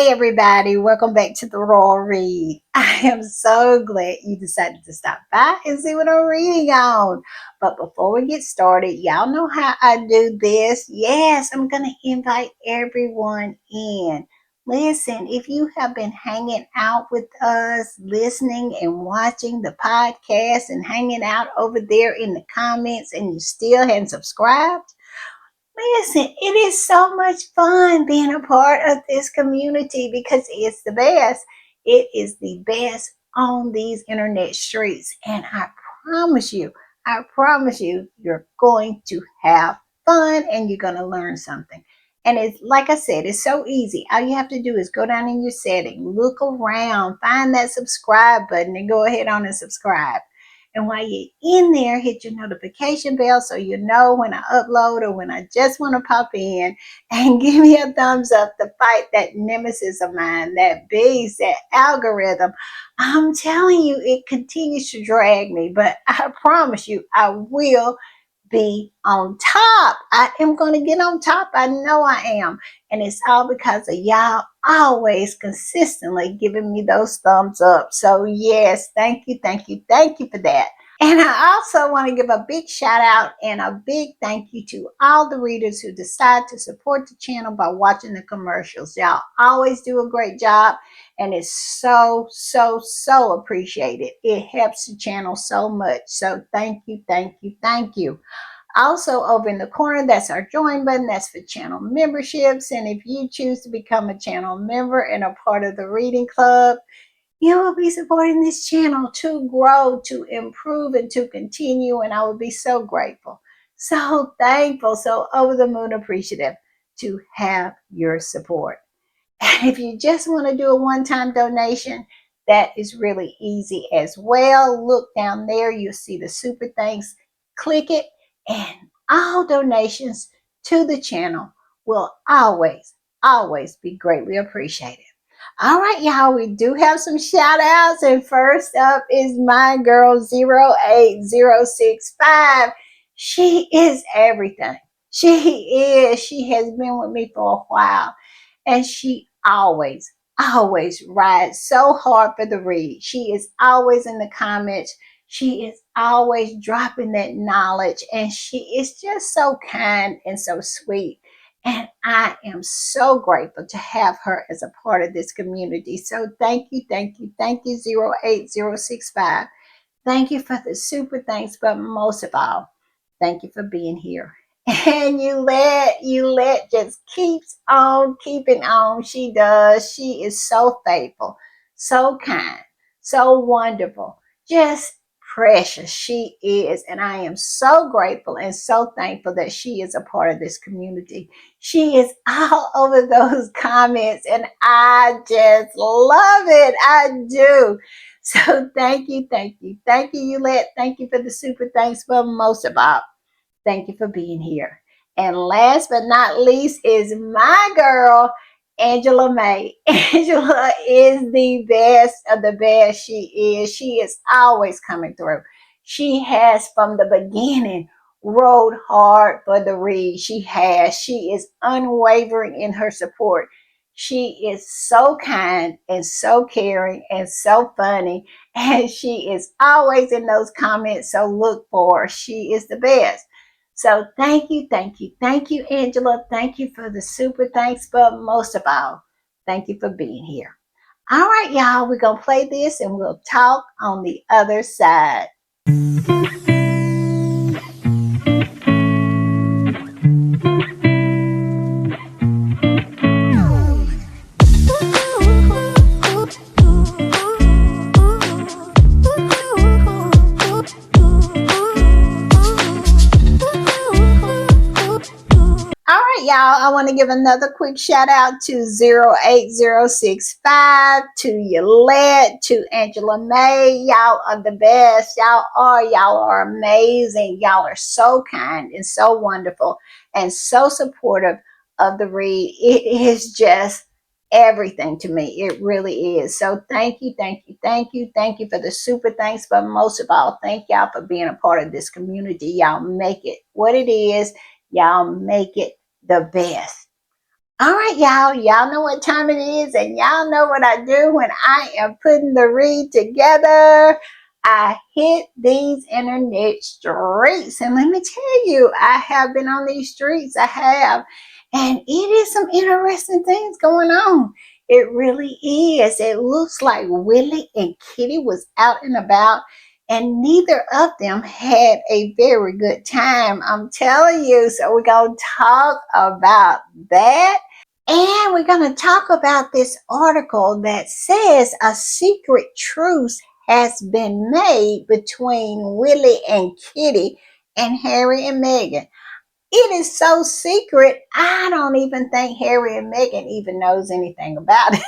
Hey everybody, welcome back to the Royal Read. I am so glad you decided to stop by and see what I'm reading on. But before we get started, y'all know how I do this. Yes, I'm going to invite everyone in. Listen, if you have been hanging out with us, listening and watching the podcast and hanging out over there in the comments and you still hadn't subscribed, listen, it is so much fun being a part of this community because it's the best. It is the best on these internet streets. And I promise you, you're going to have fun and you're going to learn something. And it's like I said, it's so easy. All you have to do is go down in your setting, look around, find that subscribe button, and go ahead on and subscribe. And while you're in there, hit your notification bell so you know when I upload or when I just want to pop in, and give me a thumbs up to fight that nemesis of mine, that beast, that algorithm. I'm telling you, it continues to drag me, but I promise you, I will be on top. I am going to get on top. I know I am. And it's all because of y'all always consistently giving me those thumbs up. So yes, thank you, thank you, thank you for that. And I also want to give a big shout out and a big thank you to all the readers who decide to support the channel by watching the commercials. Y'all always do a great job, and it's so appreciated. It helps the channel so much. So thank you, thank you, thank you. Also, over in the corner, that's our join button. That's for channel memberships. And if you choose to become a channel member and a part of the reading club, you will be supporting this channel to grow, to improve, and to continue. And I will be so grateful, so thankful, so over the moon appreciative to have your support. And if you just want to do a one-time donation, that is really easy as well. Look down there, you'll see the super thanks. Click it, and all donations to the channel will always be greatly appreciated. All right, y'all, we do have some shout outs. And first up is my girl 08065. She is everything. She is. She has been with me for a while. And she always rides so hard for the read. She is always in the comments. She is always dropping that knowledge. And she is just so kind and so sweet. And I am so grateful to have her as a part of this community. So thank you, 08065. Thank you for the super thanks, but most of all, thank you for being here. And you let just keeps on keeping on. She does. She is so faithful, so kind, so wonderful, just precious. She is. And I am so grateful and so thankful that she is a part of this community. She is all over those comments, and I just love it. I do. So thank you, Yulette. Thank you for the super thanks, but most of all, thank you for being here. And last but not least is my girl, Angela May. Angela is the best of the best. She is. She is always coming through. She has from the beginning rode hard for the read. She has. She is unwavering in her support. She is so kind and so caring and so funny. And she is always in those comments. So look for her. She is the best. So thank you, Angela. Thank you for the super thanks, but most of all, thank you for being here. All right, y'all, we're going to play this and we'll talk on the other side. Y'all, I want to give another quick shout out to 08065, to Yolette, to Angela May. Y'all are the best. Y'all are amazing. Y'all are so kind and so wonderful and so supportive of the read. It is just everything to me. It really is. So thank you for the super thanks, but most of all, thank y'all for being a part of this community. Y'all make it what it is. Y'all make it the best. All right, y'all. Y'all know what time it is, and y'all know what I do when I am putting the read together. I hit these internet streets, and let me tell you, I have been on these streets. I have, and it is some interesting things going on. It really is. It looks like Willie and Kitty was out and about, and neither of them had a very good time. I'm telling you. So we're gonna talk about that. And we're going to talk about this article that says a secret truce has been made between Willie and Kitty and Harry and Meghan. It is so secret, I don't even think Harry and Meghan even knows anything about it.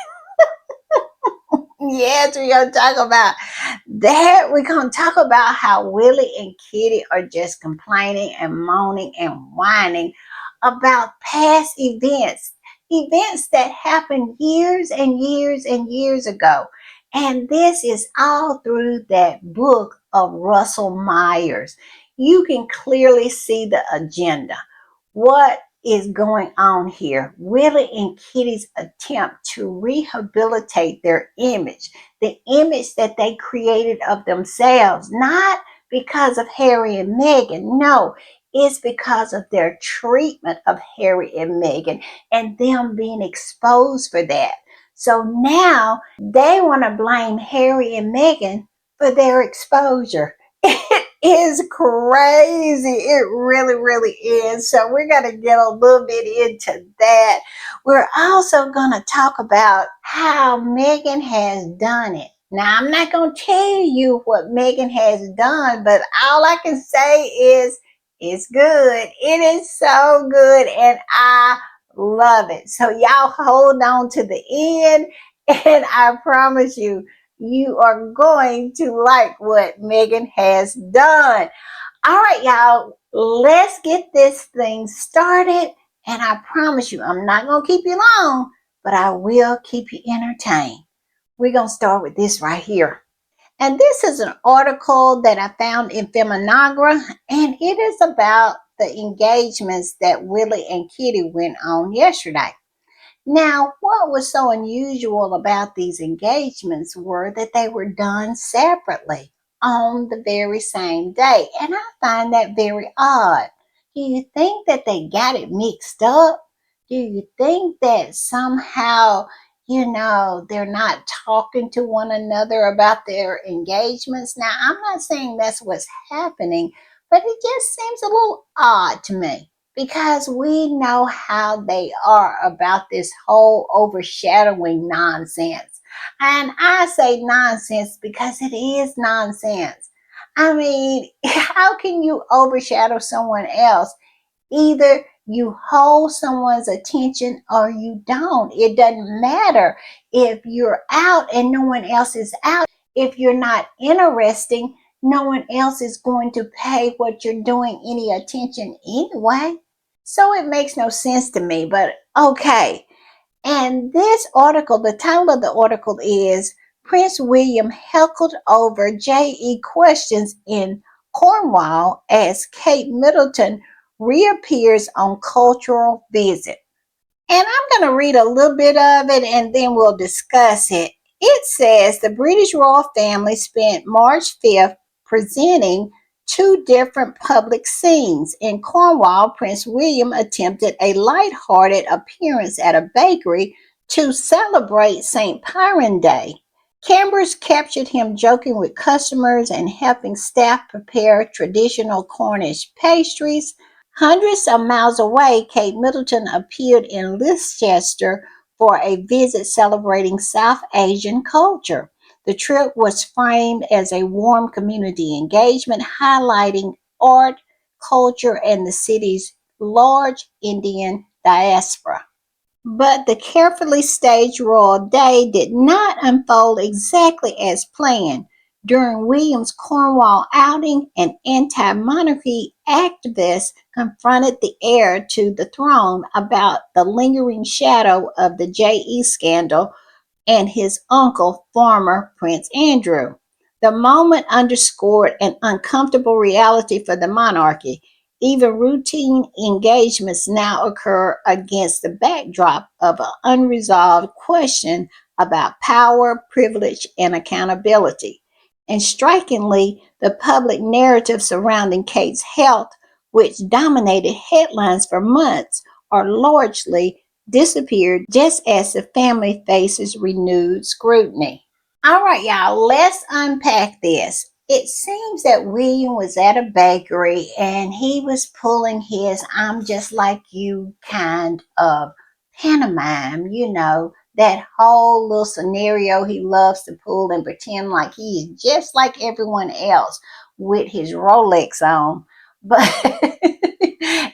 Yes, we're going to talk about that. We're going to talk about how Willie and Kitty are just complaining and moaning and whining about past events, events that happened years and years and years ago. And this is all through that book of Russell Myers. You can clearly see the agenda. What is going on here? Willie and Kitty's attempt to rehabilitate their image, the image that they created of themselves, not because of Harry and Meghan. No, it's because of their treatment of Harry and Meghan and them being exposed for that. So now they want to blame Harry and Meghan for their exposure. It is crazy. It really, really is. So we're going to get a little bit into that. We're also going to talk about how Meghan has done it. Now, I'm not going to tell you what Meghan has done, but all I can say is it's good. It is so good, and I love it. So y'all hold on to the end, and I promise you, you are going to like what Meghan has done. All right, y'all, let's get this thing started. And I promise you, I'm not going to keep you long, but I will keep you entertained. We're going to start with this right here. And this is an article that I found in Feminagra, and it is about the engagements that Willie and Kitty went on yesterday. Now, what was so unusual about these engagements were that they were done separately on the very same day. And I find that very odd. Do you think that they got it mixed up? Do you think that somehow, they're not talking to one another about their engagements? Now, I'm not saying that's what's happening, but it just seems a little odd to me because we know how they are about this whole overshadowing nonsense. And I say nonsense because it is nonsense. I mean, how can you overshadow someone else? Either you hold someone's attention or you don't. It doesn't matter if you're out and no one else is out. If you're not interesting, no one else is going to pay what you're doing any attention anyway. So it makes no sense to me, but okay. And this article, the title of the article is Prince William heckled over JE questions in Cornwall as Kate Middleton reappears on cultural visit. And I'm going to read a little bit of it and then we'll discuss it. It says the British royal family spent March 5th presenting two different public scenes. In Cornwall, Prince William attempted a light-hearted appearance at a bakery to celebrate St. Piran Day. Cameras captured him joking with customers and helping staff prepare traditional Cornish pastries. Hundreds of miles away, Kate Middleton appeared in Leicester for a visit celebrating South Asian culture. The trip was framed as a warm community engagement, highlighting art, culture, and the city's large Indian diaspora. But the carefully staged royal day did not unfold exactly as planned. During William's Cornwall outing, an anti-monarchy activist confronted the heir to the throne about the lingering shadow of the JE scandal and his uncle, former Prince Andrew. The moment underscored an uncomfortable reality for the monarchy. Even routine engagements now occur against the backdrop of an unresolved question about power, privilege, and accountability. And strikingly, the public narrative surrounding Kate's health, which dominated headlines for months, are largely disappeared just as the family faces renewed scrutiny. All right, y'all, let's unpack this. It seems that William was at a bakery and he was pulling his I'm just like you kind of pantomime, that whole little scenario he loves to pull and pretend like he is just like everyone else with his Rolex on. But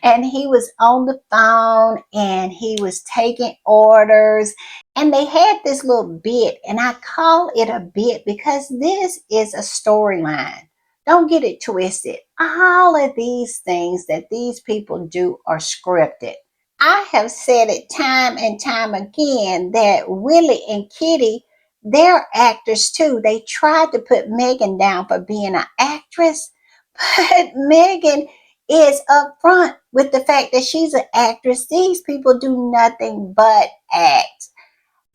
and he was on the phone and he was taking orders, and they had this little bit, and I call it a bit because this is a storyline. Don't get it twisted. All of these things that these people do are scripted. I have said it time and time again that Willie and Kitty, they're actors too. They tried to put Meghan down for being an actress, but Meghan is upfront with the fact that she's an actress. These people do nothing but act.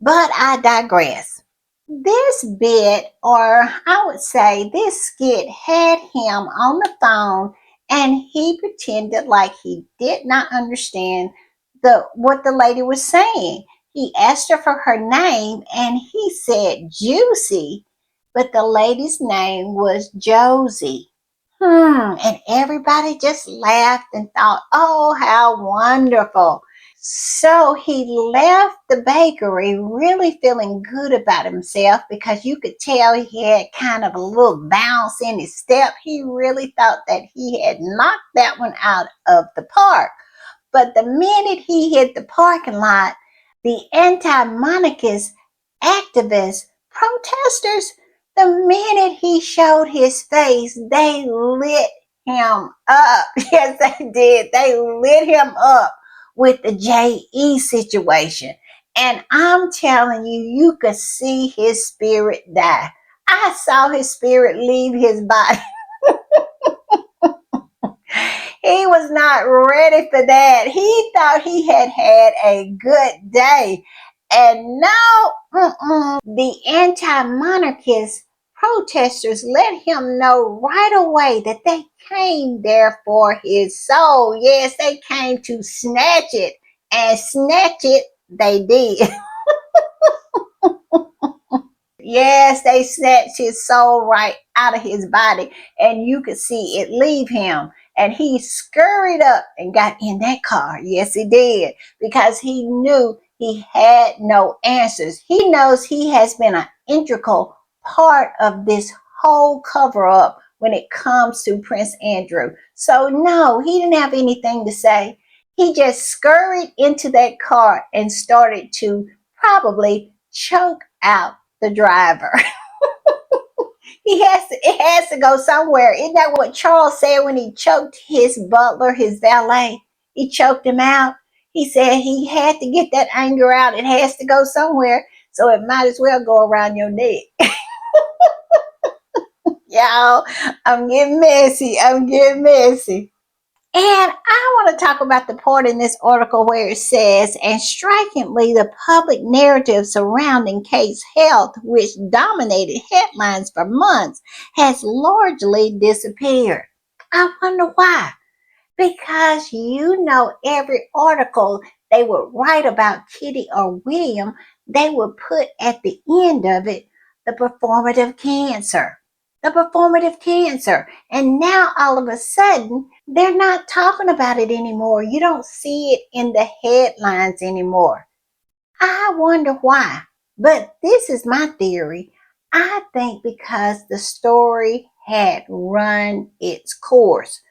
But I digress. This bit, or I would say this skit, had him on the phone and he pretended like he did not understand what the lady was saying. He asked her for her name and he said Juicy, but the lady's name was Josie. And everybody just laughed and thought, oh, how wonderful. So he left the bakery really feeling good about himself because you could tell he had kind of a little bounce in his step. He really thought that he had knocked that one out of the park. But the minute he hit the parking lot, the anti-monarchist activists, protesters, the minute he showed his face, they lit him up. Yes, they did. They lit him up with the JE situation. And I'm telling you, you could see his spirit die. I saw his spirit leave his body. He was not ready for that. He thought he had had a good day. And now, the anti-monarchist protesters let him know right away that they came there for his soul. Yes, they came to snatch it, and snatch it they did. Yes, they snatched his soul right out of his body, and you could see it leave him. And he scurried up and got in that car. Yes, he did, because he knew he had no answers. He knows he has been an integral part of this whole cover up when it comes to Prince Andrew. So, no, he didn't have anything to say. He just scurried into that car and started to probably choke out the driver. It has to go somewhere. Isn't that what Charles said when he choked his butler, his valet? He choked him out. He said he had to get that anger out. It has to go somewhere. So it might as well go around your neck. Y'all, I'm getting messy. I'm getting messy. And I want to talk about the part in this article where it says, and strikingly, the public narrative surrounding Kate's health, which dominated headlines for months, has largely disappeared. I wonder why. Because every article they would write about Kitty or William, they would put at the end of it the performative cancer. The performative cancer. And now all of a sudden, they're not talking about it anymore. You don't see it in the headlines anymore. I wonder why. But this is my theory. I think because the story had run its course.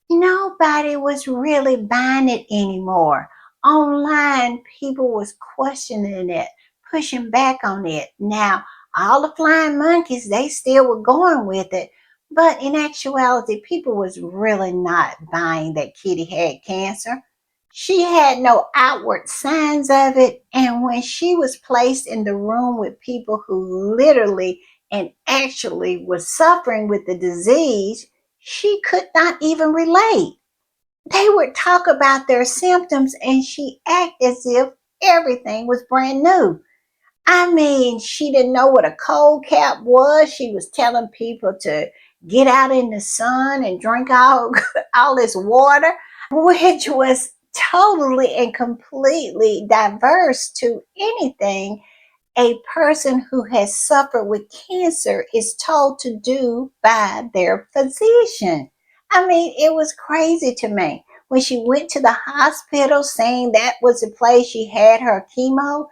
Nobody was really buying it anymore. Online, people was questioning it, pushing back on it. Now, all the flying monkeys, they still were going with it. But in actuality, people was really not buying that Kitty had cancer. She had no outward signs of it. And when she was placed in the room with people who literally and actually was suffering with the disease, she could not even relate. They would talk about their symptoms and she act as if everything was brand new. I mean, she didn't know what a cold cap was. She was telling people to get out in the sun and drink all this water, which was totally and completely diverse to anything a person who has suffered with cancer is told to do by their physician. I mean, it was crazy to me. When she went to the hospital saying that was the place she had her chemo,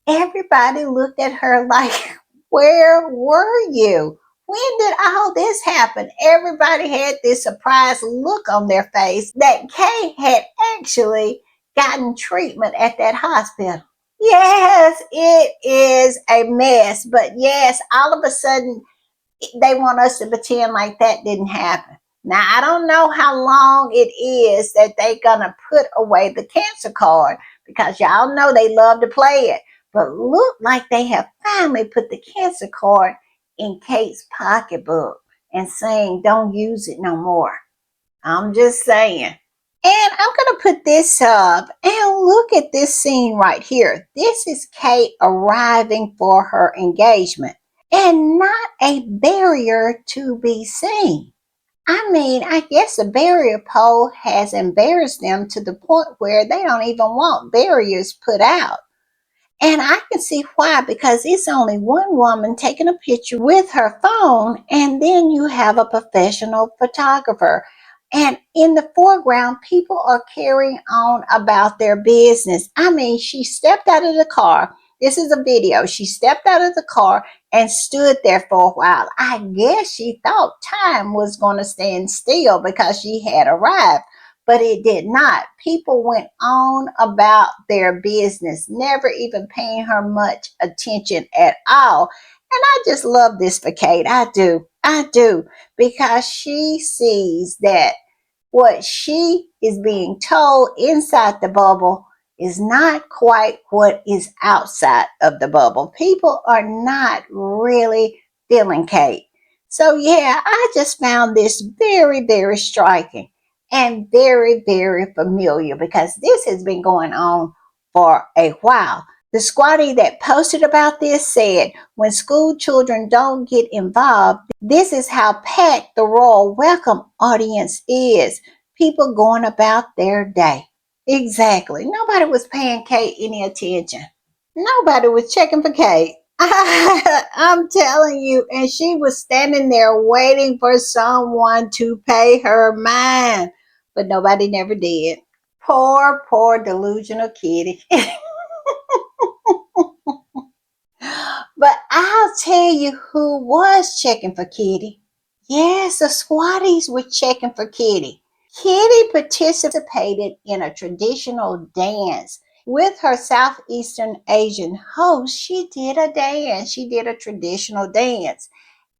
everybody looked at her like, where were you? When did all this happen? Everybody had this surprised look on their face that Kay had actually gotten treatment at that hospital. Yes, it is a mess. But yes, all of a sudden, they want us to pretend like that didn't happen. Now, I don't know how long it is that they're going to put away the cancer card because y'all know they love to play it. But look like they have finally put the cancer card in Kate's pocketbook and saying, don't use it no more. I'm just saying. And I'm going to put this up and look at this scene right here. This is Kate arriving for her engagement and not a barrier to be seen. I mean, I guess the barrier pole has embarrassed them to the point where they don't even want barriers put out. And I can see why, because it's only one woman taking a picture with her phone, and then you have a professional photographer. And in the foreground, people are carrying on about their business. I mean, she stepped out of the car. This is a video. She stepped out of the car and stood there for a while. I guess she thought time was going to stand still because she had arrived, but it did not. People went on about their business, never even paying her much attention at all. And I just love this for Kate. I do. I do. Because she sees that what she is being told inside the bubble is not quite what is outside of the bubble. People are not really feeling Kate. So, yeah, I just found this very, very striking and very, very familiar because this has been going on for a while. The squatty that posted about this said, when school children don't get involved, this is how packed the royal welcome audience is. People going about their day. Exactly. Nobody was paying Kate any attention. Nobody was checking for Kate. I'm telling you, and she was standing there waiting for someone to pay her mind, but nobody never did. Poor, poor delusional kitty. But I'll tell you who was checking for Kitty. Yes, the squatties were checking for Kitty. Kitty participated in a traditional dance. With her Southeastern Asian host, she did a dance. She did a traditional dance.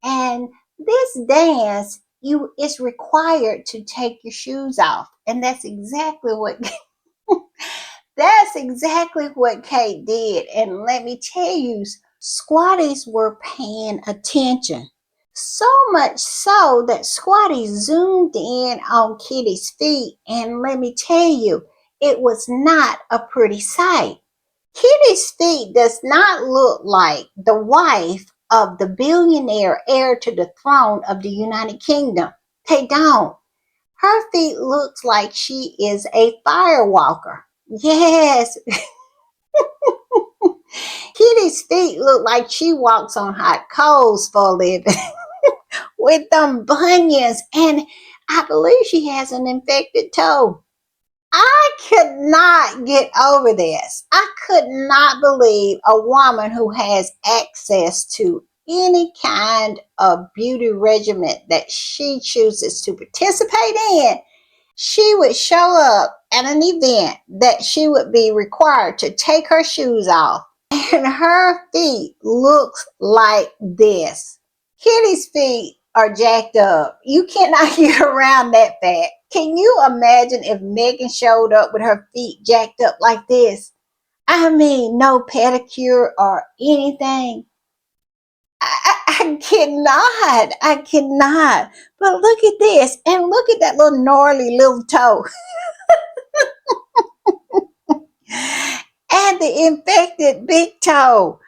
And this dance, you is required to take your shoes off. And that's exactly what Kate did. And let me tell you, squatties were paying attention. So much so that Squatty zoomed in on Kitty's feet, and let me tell you, it was not a pretty sight. Kitty's feet does not look like the wife of the billionaire heir to the throne of the United Kingdom. They don't. Her feet looks like she is a firewalker. Yes, Kitty's feet look like she walks on hot coals for a living with them bunions, and I believe she has an infected toe. I could not get over this. I could not believe a woman who has access to any kind of beauty regimen that she chooses to participate in, she would show up at an event that she would be required to take her shoes off, and her feet look like this. Kitty's feet are jacked up. You cannot get around that fact. Can you imagine if Meghan showed up with her feet jacked up like this? I mean, no pedicure or anything. I cannot. I cannot. But look at this. And look at that little gnarly little toe. And the infected big toe.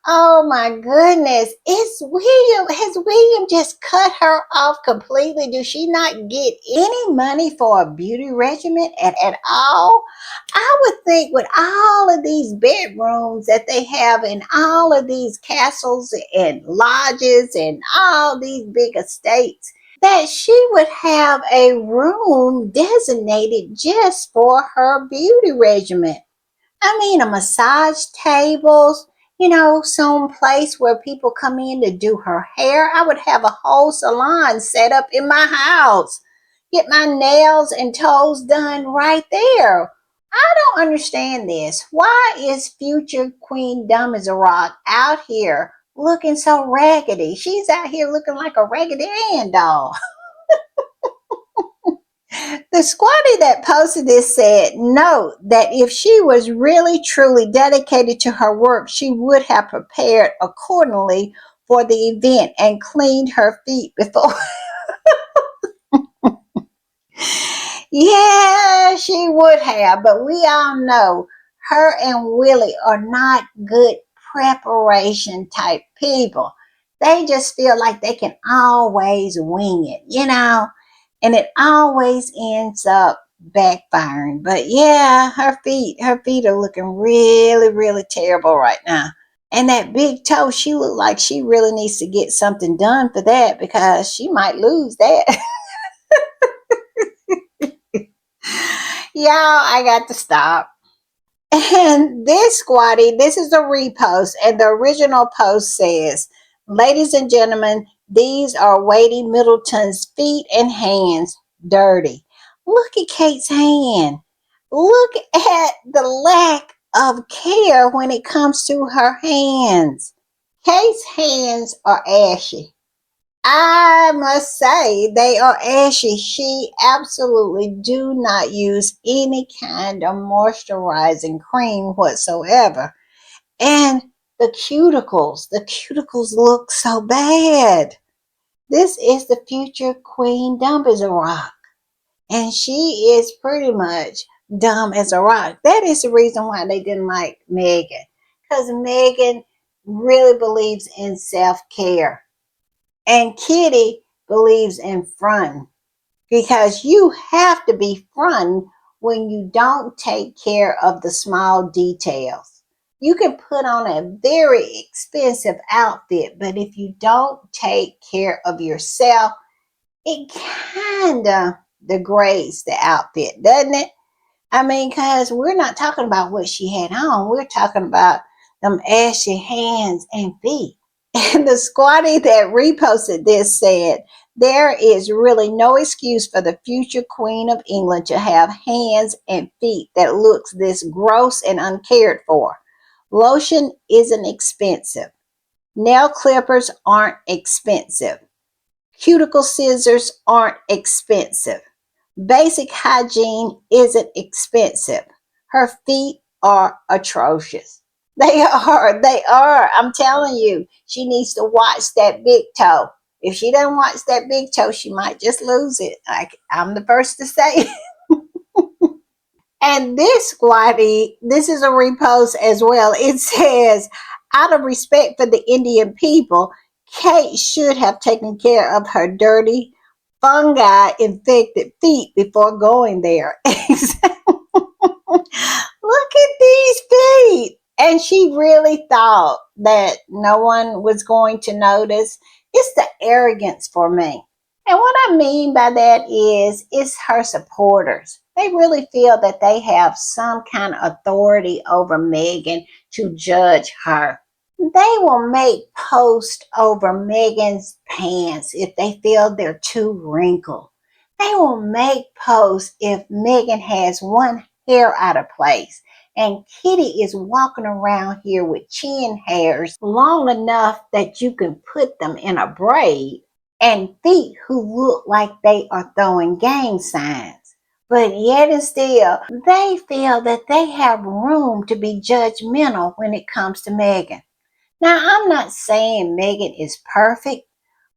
Oh my goodness. It's William. Has William just cut her off completely? Does she not get any money for a beauty regimen at all? I would think with all of these bedrooms that they have in all of these castles and lodges and all these big estates, that she would have a room designated just for her beauty regimen. I mean, a massage tables, some place where people come in to do her hair. I would have a whole salon set up in my house. Get my nails and toes done right there. I don't understand this. Why is future Queen Dumb as a Rock out here looking so raggedy? She's out here looking like a Raggedy Ann doll. The squatty that posted this said, note that if she was really truly dedicated to her work, she would have prepared accordingly for the event and cleaned her feet before. Yeah, she would have, but we all know her and Willie are not good preparation type people. They just feel like they can always wing it, and it always ends up backfiring. But yeah, her feet are looking really, really terrible right now. And that big toe, she looked like she really needs to get something done for that because she might lose that. Y'all, I got to stop. And this squatty, this is a repost, and the original post says, ladies and gentlemen, these are Weighty Middleton's feet and hands dirty. Look at Kate's hand. Look at the lack of care when it comes to her hands. Kate's hands are ashy. I must say they are ashy. She absolutely do not use any kind of moisturizing cream whatsoever. And the cuticles look so bad. This is the future Queen Dumb as a Rock. And she is pretty much dumb as a rock. That is the reason why they didn't like Meghan. Because Meghan really believes in self-care. And Kitty believes in fun because you have to be fun when you don't take care of the small details. You can put on a very expensive outfit, but if you don't take care of yourself, it kind of degrades the outfit, doesn't it? I mean, because we're not talking about what she had on, we're talking about them ashy hands and feet. And the squatty that reposted this said, there is really no excuse for the future Queen of England to have hands and feet that looks this gross and uncared for. Lotion isn't expensive. Nail clippers aren't expensive. Cuticle scissors aren't expensive. Basic hygiene isn't expensive. Her feet are atrocious. They are. I'm telling you, she needs to watch that big toe. If she doesn't watch that big toe, she might just lose it. I'm the first to say. And this squatty, this is a repost as well. It says, out of respect for the Indian people, Kate should have taken care of her dirty, fungi infected feet before going there. Look at these feet. And she really thought that no one was going to notice. It's the arrogance for me. And what I mean by that is, it's her supporters. They really feel that they have some kind of authority over Meghan to judge her. They will make posts over Meghan's pants if they feel they're too wrinkled. They will make posts if Meghan has one hair out of place. And Kitty is walking around here with chin hairs long enough that you can put them in a braid, and feet who look like they are throwing gang signs. But yet and still, they feel that they have room to be judgmental when it comes to Meghan. Now, I'm not saying Meghan is perfect,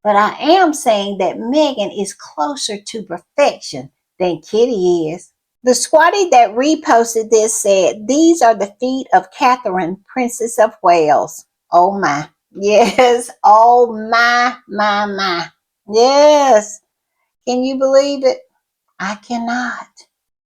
but I am saying that Meghan is closer to perfection than Kitty is. The squatty that reposted this said, "These are the feet of Catherine, Princess of Wales." Oh my. Yes. Oh my. Yes. Can you believe it? I cannot.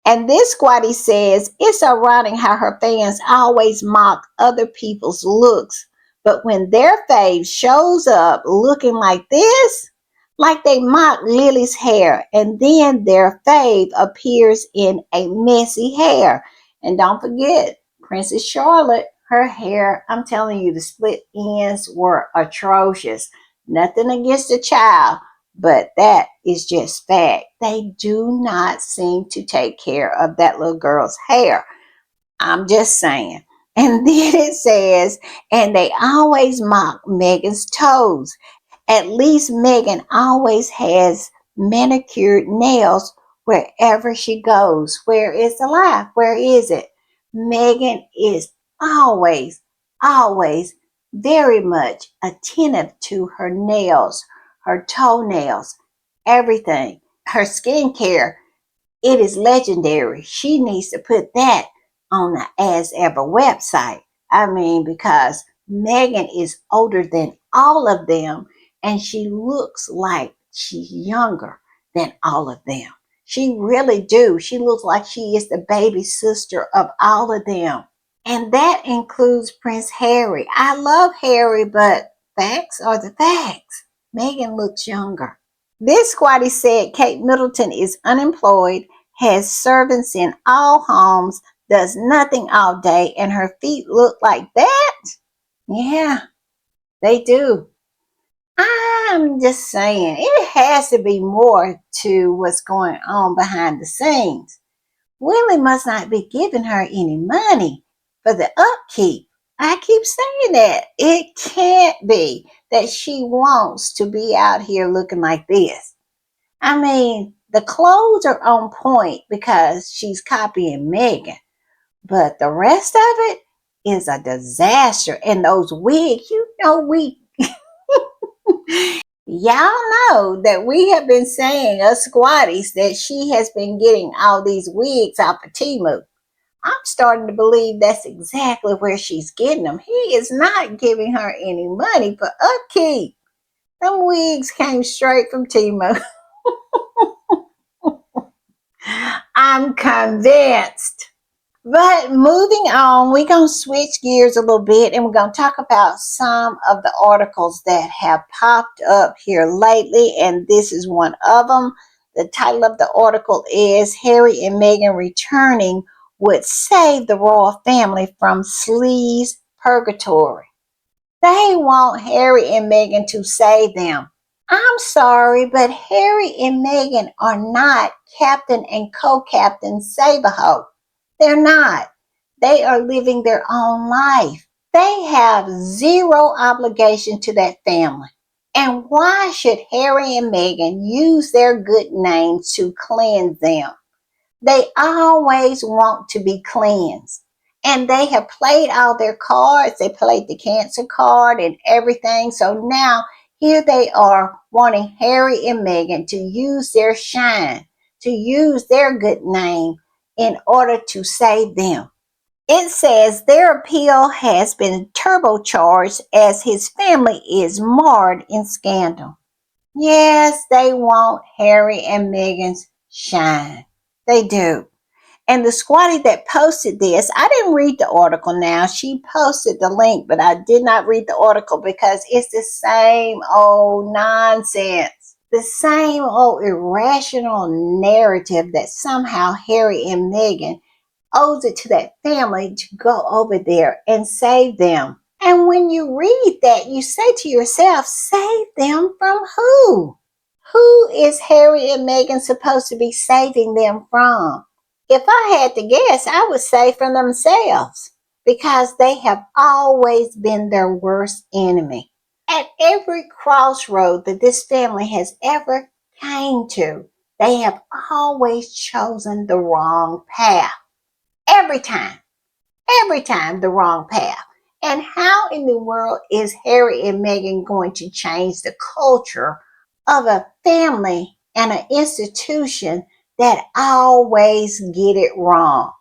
And this squatty says, "It's ironic how her fans always mock other people's looks, but when their fave shows up looking like this, like they mock Lily's hair, and then their fave appears in a messy hair." And don't forget, Princess Charlotte, her hair, I'm telling you, the split ends were atrocious. Nothing against the child, but that is just fact. They do not seem to take care of that little girl's hair. I'm just saying. And then it says, "And they always mock Megan's toes. At least Meghan always has manicured nails wherever she goes." Where is the lie? Where is it? Meghan is always very much attentive to her nails, her toenails, everything. Her skincare, it is legendary. She needs to put that on the As Ever website. I mean, because Meghan is older than all of them, and she looks like she's younger than all of them. She really do. She looks like she is the baby sister of all of them. And that includes Prince Harry. I love Harry, but facts are the facts. Meghan looks younger. This squatty said Kate Middleton is unemployed, has servants in all homes, does nothing all day, and her feet look like that? Yeah, they do. I'm just saying, it has to be more to what's going on behind the scenes. Willie must not be giving her any money for the upkeep. I keep saying that. It can't be that she wants to be out here looking like this. I mean, the clothes are on point because she's copying Meghan, but the rest of it is a disaster. And those wigs, y'all know that we have been saying, us squatties, that she has been getting all these wigs off of Timu. I'm starting to believe that's exactly where she's getting them. He is not giving her any money for upkeep. Them wigs came straight from Timu. I'm convinced. But moving on, we're going to switch gears a little bit and we're going to talk about some of the articles that have popped up here lately, and this is one of them. The title of the article is "Harry and Meghan Returning Would Save the Royal Family from Sleaze Purgatory." They want Harry and Meghan to save them. I'm sorry, but Harry and Meghan are not Captain and co-captain Save-A-Ho. They're not. They are living their own life. They have zero obligation to that family. And why should Harry and Meghan use their good name to cleanse them? They always want to be cleansed. And they have played all their cards. They played the cancer card and everything. So now here they are wanting Harry and Meghan to use their shine, to use their good name in order to save them. It says their appeal has been turbocharged as his family is marred in scandal. Yes, they want Harry and Meghan's shine. They do. And the squatty that posted this, I didn't read the article now. She posted the link, but I did not read the article because it's the same old nonsense. The same old irrational narrative that somehow Harry and Meghan owes it to that family to go over there and save them. And when you read that, you say to yourself, save them from who? Who is Harry and Meghan supposed to be saving them from? If I had to guess, I would say from themselves, because they have always been their worst enemy. At every crossroad that this family has ever came to, they have always chosen the wrong path. Every time the wrong path. And how in the world is Harry and Meghan going to change the culture of a family and an institution that always get it wrong?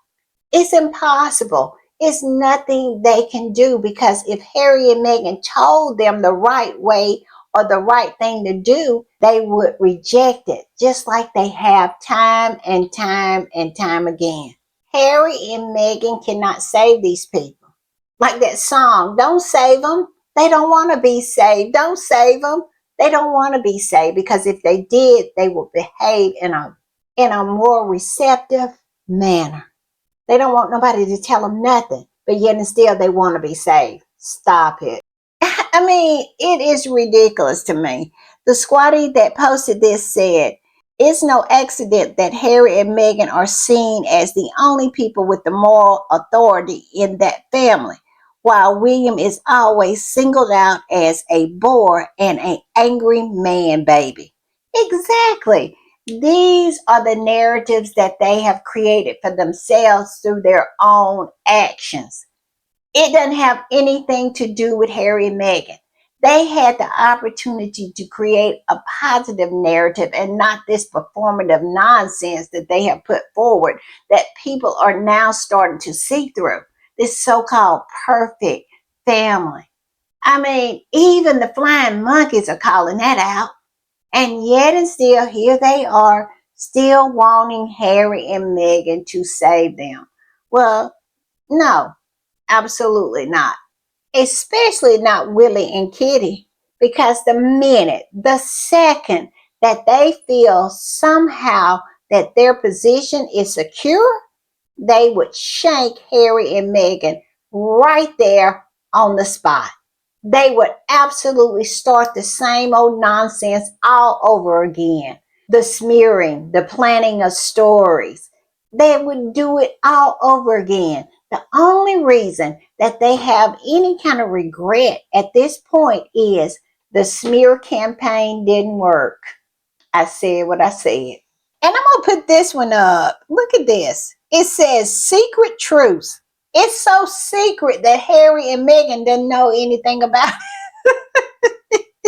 It's impossible. It's nothing they can do, because if Harry and Meghan told them the right way or the right thing to do, they would reject it, just like they have time and time and time again. Harry and Meghan cannot save these people. Like that song, don't save them. They don't want to be saved. Don't save them. They don't want to be saved, because if they did, they would behave in a more receptive manner. They don't want nobody to tell them nothing, but yet and still they want to be saved. Stop it. I mean, it is ridiculous to me. The squatty that posted this said, it's no accident that Harry and Meghan are seen as the only people with the moral authority in that family, while William is always singled out as a bore and an angry man baby. Exactly. These are the narratives that they have created for themselves through their own actions. It doesn't have anything to do with Harry and Meghan. They had the opportunity to create a positive narrative and not this performative nonsense that they have put forward that people are now starting to see through. This so-called perfect family. I mean, even the flying monkeys are calling that out. And yet and still, here they are, still wanting Harry and Meghan to save them. Well, no, absolutely not. Especially not Willie and Kitty, because the second that they feel somehow that their position is secure, they would shank Harry and Meghan right there on the spot. They would absolutely start the same old nonsense all over again. The smearing, the planning of stories. They would do it all over again. The only reason that they have any kind of regret at this point is the smear campaign didn't work. I said what I said. And I'm going to put this one up. Look at this. It says secret truce. It's so secret that Harry and Meghan didn't know anything about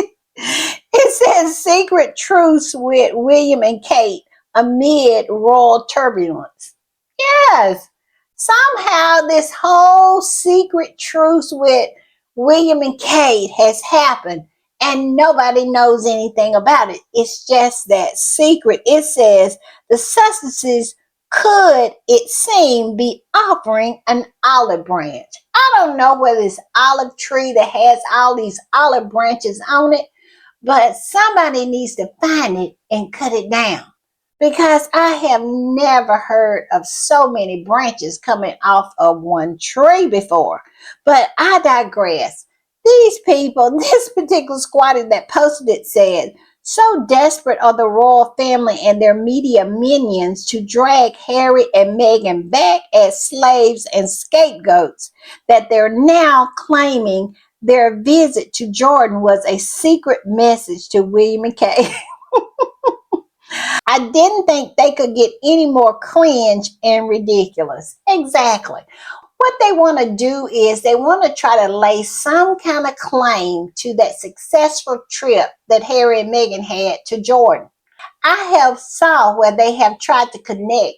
it. It says secret truce with William and Kate amid royal turbulence. Yes. Somehow this whole secret truce with William and Kate has happened and nobody knows anything about it. It's just that secret. It says the Sussexes could, it seem, be offering an olive branch. I don't know whether it's olive tree that has all these olive branches on it, but somebody needs to find it and cut it down, because I have never heard of so many branches coming off of one tree before. But I digress. These people, this particular squatter that posted it said, so desperate are the royal family and their media minions to drag Harry and Meghan back as slaves and scapegoats that they're now claiming their visit to Jordan was a secret message to William and Kate. I didn't think they could get any more cringe and ridiculous. Exactly. What they want to do is they want to try to lay some kind of claim to that successful trip that Harry and Meghan had to Jordan. I have saw where they have tried to connect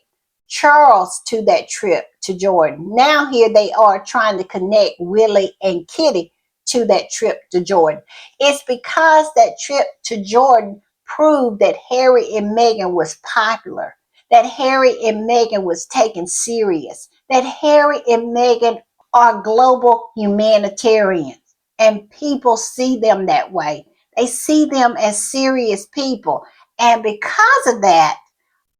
Charles to that trip to Jordan. Now here they are trying to connect Willie and Kitty to that trip to Jordan. It's because that trip to Jordan proved that Harry and Meghan was popular, that Harry and Meghan was taken serious, that Harry and Meghan are global humanitarians, and people see them that way. They see them as serious people. And because of that,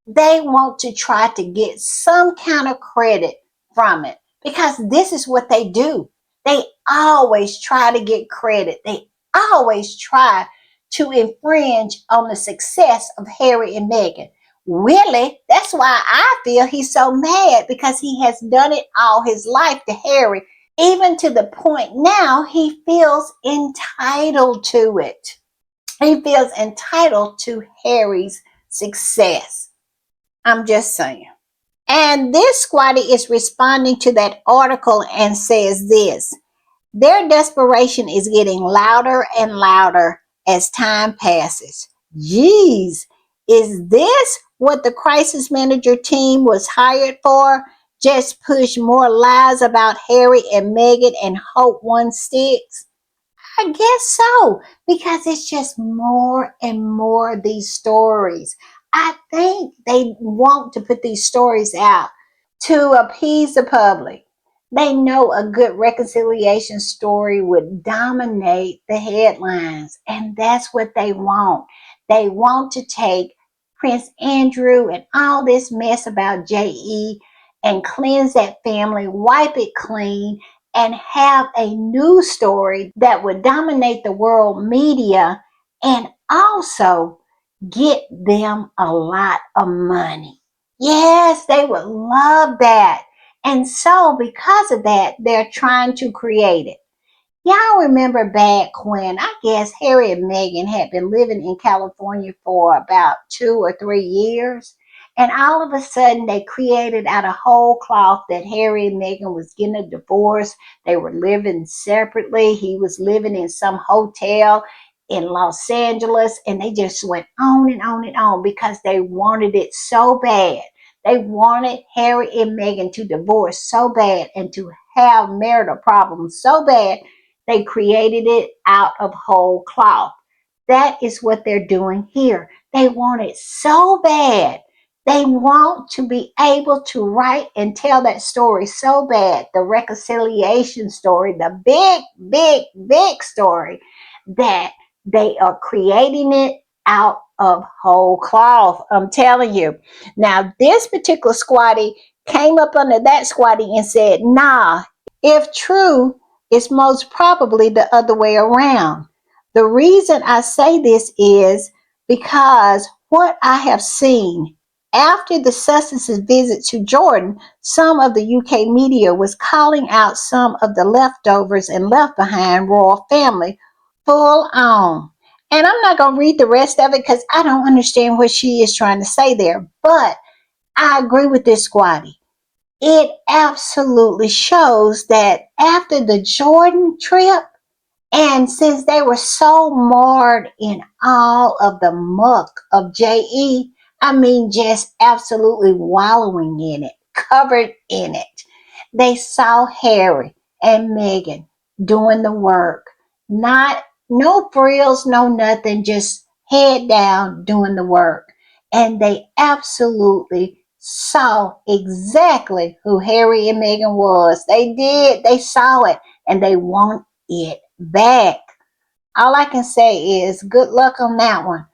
they want to try to get some kind of credit from it, because this is what they do. They always try to get credit. They always try to infringe on the success of Harry and Meghan. Willie, that's why I feel he's so mad, because he has done it all his life to Harry, even to the point now he feels entitled to it. He feels entitled to Harry's success. I'm just saying. And this squatty is responding to that article and says this: Their desperation is getting louder and louder as time passes. Geez, is this what the crisis manager team was hired for? Just push more lies about Harry and Meghan and hope one sticks? I guess so, because it's just more and more of these stories. I think they want to put these stories out to appease the public. They know a good reconciliation story would dominate the headlines, and that's what they want. They want to take Prince Andrew and all this mess about JE and cleanse that family, wipe it clean, and have a news story that would dominate the world media and also get them a lot of money. Yes, they would love that. And so, because of that, they're trying to create it. Y'all remember back when I guess Harry and Meghan had been living in California for about 2 or 3 years, and all of a sudden they created out of whole cloth that Harry and Meghan was getting a divorce. They were living separately. He was living in some hotel in Los Angeles, and they just went on and on and on because they wanted it so bad. They wanted Harry and Meghan to divorce so bad and to have marital problems so bad they created it out of whole cloth. That is what they're doing here. They want it so bad. They want to be able to write and tell that story so bad, the reconciliation story, the big, big, big story, that they are creating it out of whole cloth. I'm telling you. Now, this particular squatty came up under that squatty and said, nah, if true, it's most probably the other way around. The reason I say this is because what I have seen after the Sussex's visit to Jordan, some of the UK media was calling out some of the leftovers and left behind royal family full on. And I'm not going to read the rest of it because I don't understand what she is trying to say there. But I agree with this squatty. It absolutely shows that after the Jordan trip, and since they were so marred in all of the muck of JE, I mean, just absolutely wallowing in it, covered in it, they saw Harry and Meghan doing the work. Not, no frills, no nothing, just head down doing the work. And they absolutely saw exactly who Harry and Meghan was. They did, they saw it, and they want it back. All I can say is good luck on that one.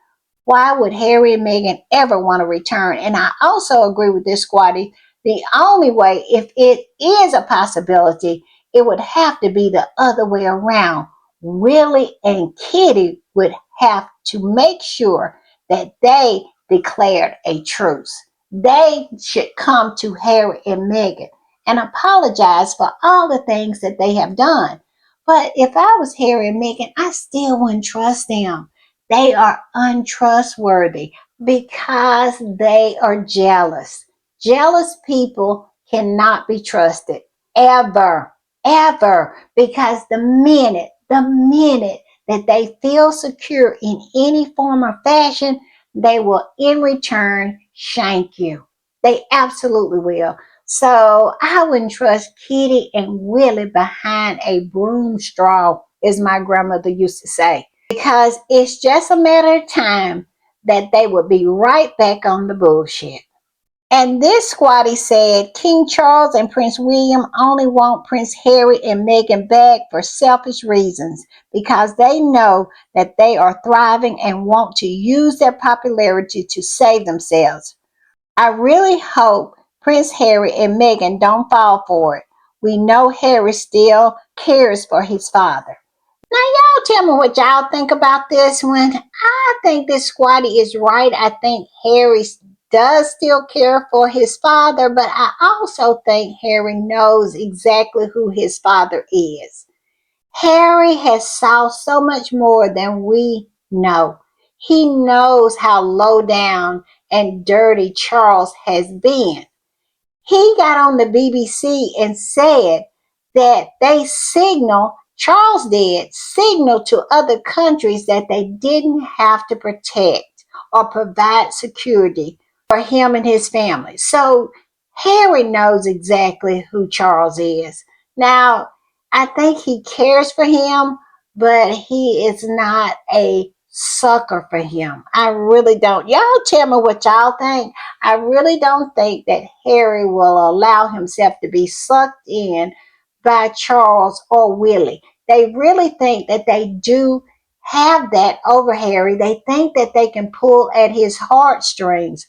Why would Harry and Meghan ever want to return? And I also agree with this squatty. The only way, if it is a possibility, it would have to be the other way around. Willie and Kitty would have to make sure that they declared a truce. They should come to Harry and Meghan and apologize for all the things that they have done. But if I was Harry and Meghan, I still wouldn't trust them. They are untrustworthy because they are jealous. Jealous people cannot be trusted ever, ever, because the minute that they feel secure in any form or fashion, they will in return shank you. They absolutely will. So I wouldn't trust Kitty and Willie behind a broom straw, as my grandmother used to say, because it's just a matter of time that they would be right back on the bullshit. And this squatty said King Charles and Prince William only want Prince Harry and Meghan back for selfish reasons because they know that they are thriving and want to use their popularity to save themselves. I really hope Prince Harry and Meghan don't fall for it. We know Harry still cares for his father. Now, y'all tell me what y'all think about this one. I think this squatty is right. I think Harry does still care for his father, but I also think Harry knows exactly who his father is. Harry has saw so much more than we know. He knows how low down and dirty Charles has been. He got on the BBC and said that they signal Charles did signal to other countries that they didn't have to protect or provide security for him and his family. So Harry knows exactly who Charles is. Now, I think he cares for him, but he is not a sucker for him. I really don't. Y'all tell me what y'all think. I really don't think that Harry will allow himself to be sucked in by Charles or Willie. They really think that they do have that over Harry. They think that they can pull at his heartstrings.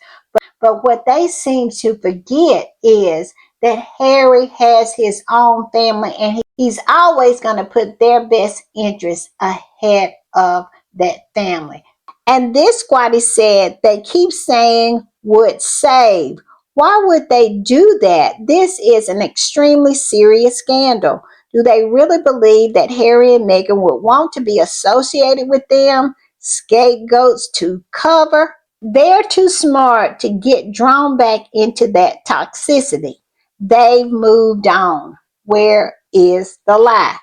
But what they seem to forget is that Harry has his own family and he's always going to put their best interests ahead of that family. And this squatty said they keep saying would save. Why would they do that? This is an extremely serious scandal. Do they really believe that Harry and Meghan would want to be associated with them? Scapegoats to cover? They're too smart to get drawn back into that toxicity. They've moved on. Where is the lie?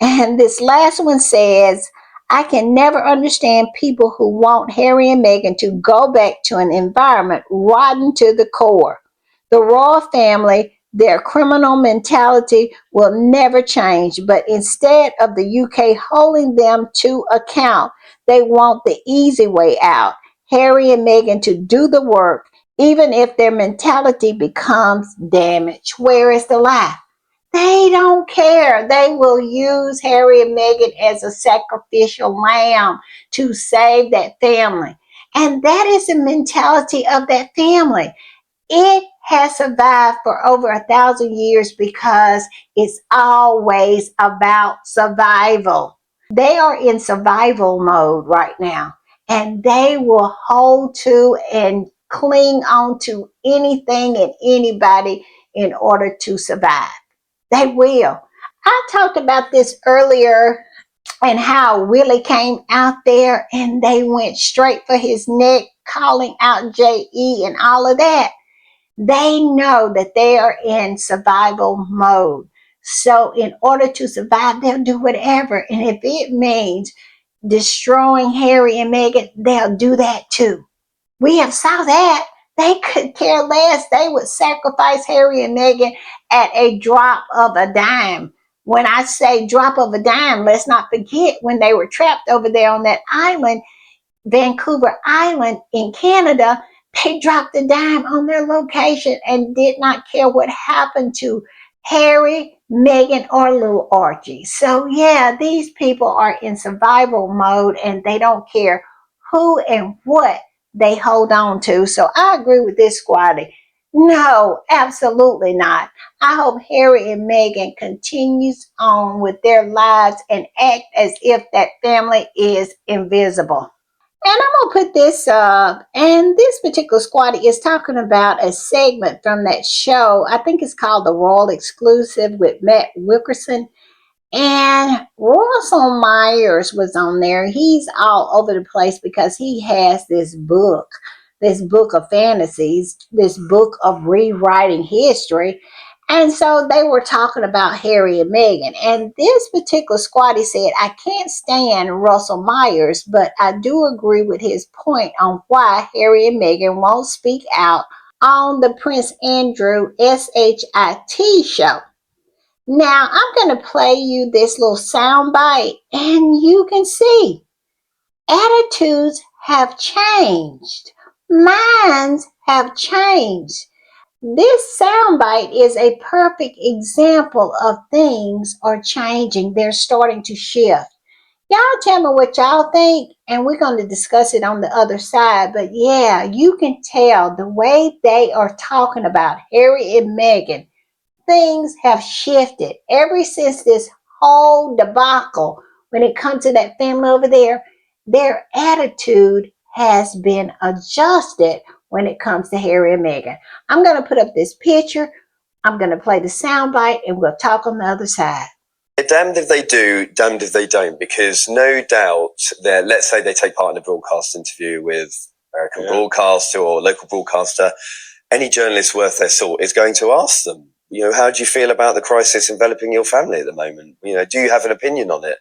And this last one says, I can never understand people who want Harry and Meghan to go back to an environment rotten to the core. The royal family, their criminal mentality will never change, but instead of the UK holding them to account, they want the easy way out. Harry and Meghan to do the work, even if their mentality becomes damaged. Where is the lie? They don't care. They will use Harry and Meghan as a sacrificial lamb to save that family. And that is the mentality of that family. It has survived for over 1,000 years because it's always about survival. They are in survival mode right now, and they will hold to and cling on to anything and anybody in order to survive. They will. I talked about this earlier and how Willie came out there and they went straight for his neck, calling out JE and all of that. They know that they are in survival mode. So, in order to survive, they'll do whatever. And if it means destroying Harry and Meghan, they'll do that too. We have saw that. They could care less. They would sacrifice Harry and Meghan at a drop of a dime. When I say drop of a dime, let's not forget when they were trapped over there on that island, Vancouver Island in Canada, they dropped a dime on their location and did not care what happened to Harry, Meghan, or little Archie. So, yeah, these people are in survival mode and they don't care who and what they hold on to. So, I agree with this squatty. No, absolutely not. I hope Harry and Meghan continues on with their lives and act as if that family is invisible. And I'm going to put this up. And this particular squatty is talking about a segment from that show. I think it's called The Royal Exclusive with Matt Wilkerson. And Russell Myers was on there. He's all over the place because he has this book of fantasies, this book of rewriting history. And so they were talking about Harry and Meghan. And this particular squatty said, I can't stand Russell Myers, but I do agree with his point on why Harry and Meghan won't speak out on the Prince Andrew SHIT show. Now, I'm going to play you this little sound bite, and you can see attitudes have changed. Minds have changed. This soundbite is a perfect example of things are changing. They're starting to shift. Y'all tell me what y'all think, and we're going to discuss it on the other side. But yeah, you can tell the way they are talking about Harry and Meghan, things have shifted ever since this whole debacle. When it comes to that family over there, their attitude has been adjusted when it comes to Harry and Meghan. I'm going to put up this picture. I'm going to play the soundbite and we'll talk on the other side. Damned if they do, damned if they don't, because no doubt that, let's say they take part in a broadcast interview with American broadcaster or local broadcaster, any journalist worth their salt is going to ask them how do you feel about the crisis enveloping your family at the moment? Do you have an opinion on it?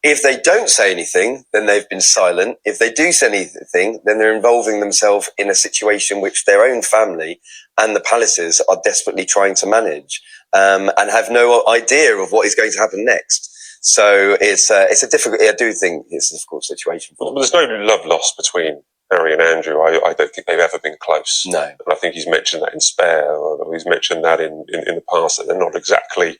If they don't say anything, then they've been silent. If they do say anything, then they're involving themselves in a situation which their own family and the palaces are desperately trying to manage, and have no idea of what is going to happen next. So it's a difficult. I do think it's a difficult situation for them. There's no love lost between Harry and Andrew. I don't think they've ever been close. No. And I think he's mentioned that in Spare, or he's mentioned that in the past, that they're not exactly,